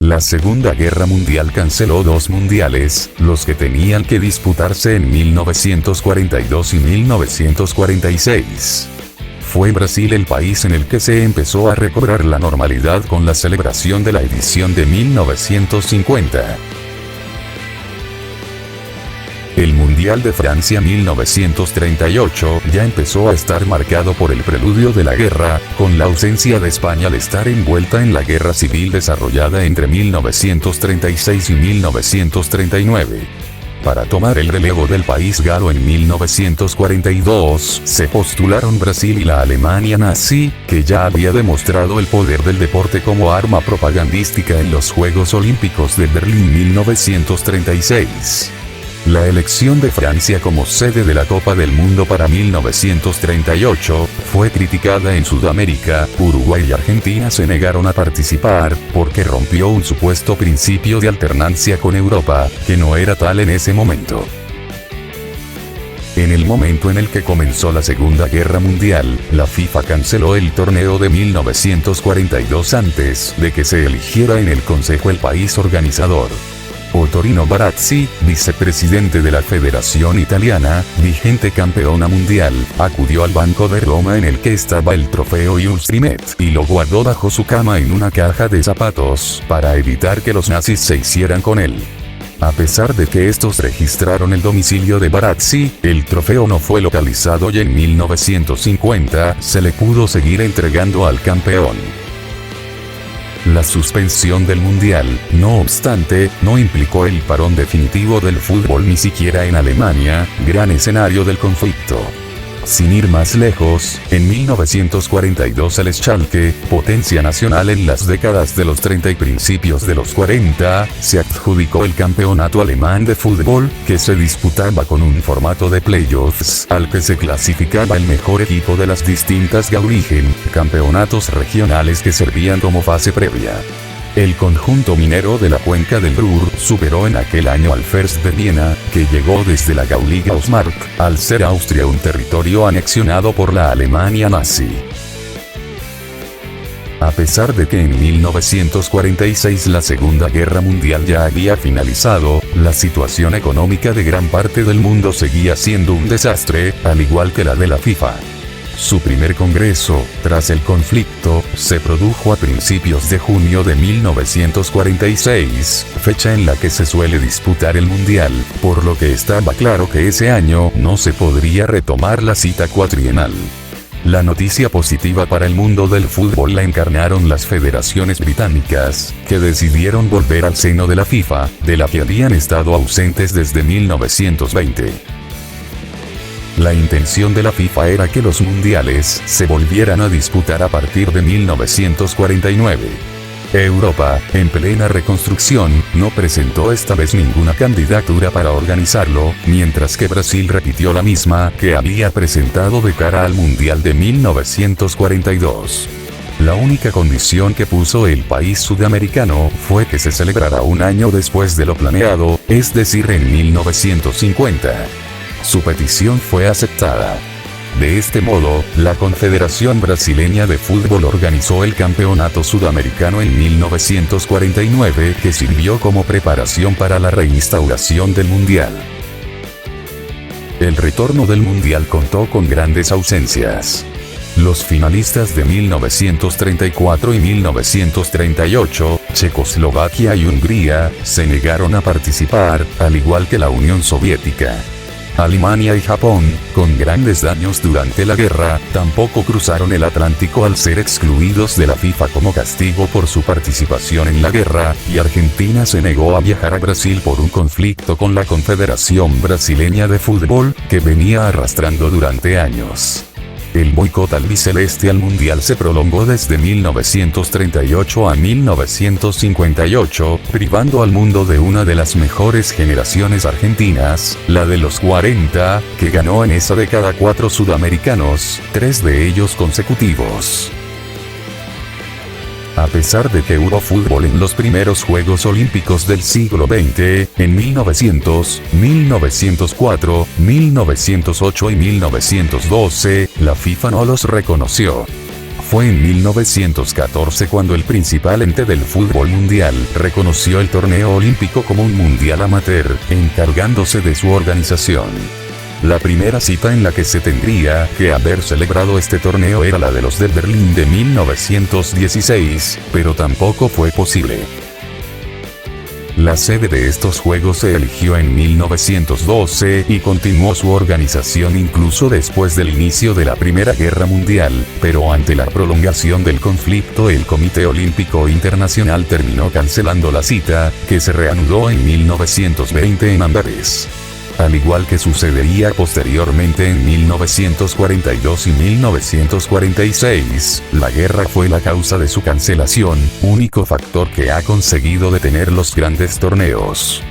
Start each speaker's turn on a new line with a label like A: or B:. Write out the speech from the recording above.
A: La Segunda Guerra Mundial canceló 2 mundiales, los que tenían que disputarse en 1942 y 1946. Fue Brasil el país en el que se empezó a recobrar la normalidad con la celebración de la edición de 1950. El Mundial de Francia 1938 ya empezó a estar marcado por el preludio de la guerra, con la ausencia de España al estar envuelta en la guerra civil desarrollada entre 1936 y 1939. Para tomar el relevo del país galo en 1942, se postularon Brasil y la Alemania nazi, que ya había demostrado el poder del deporte como arma propagandística en los Juegos Olímpicos de Berlín 1936. La elección de Francia como sede de la Copa del Mundo para 1938 fue criticada en Sudamérica. Uruguay y Argentina se negaron a participar, porque rompió un supuesto principio de alternancia con Europa, que no era tal en ese momento. En el momento en el que comenzó la Segunda Guerra Mundial, la FIFA canceló el torneo de 1942 antes de que se eligiera en el Consejo el país organizador. Ottorino Barazzi, vicepresidente de la Federación Italiana, vigente campeona mundial, acudió al Banco de Roma en el que estaba el trofeo Ultimate y lo guardó bajo su cama en una caja de zapatos, para evitar que los nazis se hicieran con él. A pesar de que estos registraron el domicilio de Barazzi, el trofeo no fue localizado y en 1950 se le pudo seguir entregando al campeón. La suspensión del Mundial, no obstante, no implicó el parón definitivo del fútbol ni siquiera en Alemania, gran escenario del conflicto. Sin ir más lejos, en 1942 el Schalke, potencia nacional en las décadas de los 30 y principios de los 40, se adjudicó el campeonato alemán de fútbol, que se disputaba con un formato de playoffs, al que se clasificaba el mejor equipo de las distintas Gauligen, campeonatos regionales que servían como fase previa. El conjunto minero de la cuenca del Ruhr superó en aquel año al First de Viena, que llegó desde la Gauliga Ostmark, al ser Austria un territorio anexionado por la Alemania nazi. A pesar de que en 1946 la Segunda Guerra Mundial ya había finalizado, la situación económica de gran parte del mundo seguía siendo un desastre, al igual que la de la FIFA. Su primer congreso, tras el conflicto, se produjo a principios de junio de 1946, fecha en la que se suele disputar el Mundial, por lo que estaba claro que ese año no se podría retomar la cita cuatrienal. La noticia positiva para el mundo del fútbol la encarnaron las federaciones británicas, que decidieron volver al seno de la FIFA, de la que habían estado ausentes desde 1920. La intención de la FIFA era que los mundiales se volvieran a disputar a partir de 1949. Europa, en plena reconstrucción, no presentó esta vez ninguna candidatura para organizarlo, mientras que Brasil repitió la misma que había presentado de cara al Mundial de 1942. La única condición que puso el país sudamericano fue que se celebrara un año después de lo planeado, es decir, en 1950. Su petición fue aceptada. De este modo, la Confederación Brasileña de Fútbol organizó el Campeonato Sudamericano en 1949, que sirvió como preparación para la reinstauración del Mundial. El retorno del Mundial contó con grandes ausencias. Los finalistas de 1934 y 1938, Checoslovaquia y Hungría, se negaron a participar, al igual que la Unión Soviética. Alemania y Japón, con grandes daños durante la guerra, tampoco cruzaron el Atlántico al ser excluidos de la FIFA como castigo por su participación en la guerra, y Argentina se negó a viajar a Brasil por un conflicto con la Confederación Brasileña de Fútbol, que venía arrastrando durante años. El boicot albiceleste al Mundial se prolongó desde 1938 a 1958, privando al mundo de una de las mejores generaciones argentinas, la de los 40, que ganó en esa década 4 sudamericanos, 3 de ellos consecutivos. A pesar de que hubo fútbol en los primeros Juegos Olímpicos del siglo XX, en 1900, 1904, 1908 y 1912, la FIFA no los reconoció. Fue en 1914 cuando el principal ente del fútbol mundial reconoció el torneo olímpico como un mundial amateur, encargándose de su organización. La primera cita en la que se tendría que haber celebrado este torneo era la de los de Berlín de 1916, pero tampoco fue posible. La sede de estos juegos se eligió en 1912 y continuó su organización incluso después del inicio de la Primera Guerra Mundial, pero ante la prolongación del conflicto el Comité Olímpico Internacional terminó cancelando la cita, que se reanudó en 1920 en Amberes. Al igual que sucedería posteriormente en 1942 y 1946, la guerra fue la causa de su cancelación, único factor que ha conseguido detener los grandes torneos.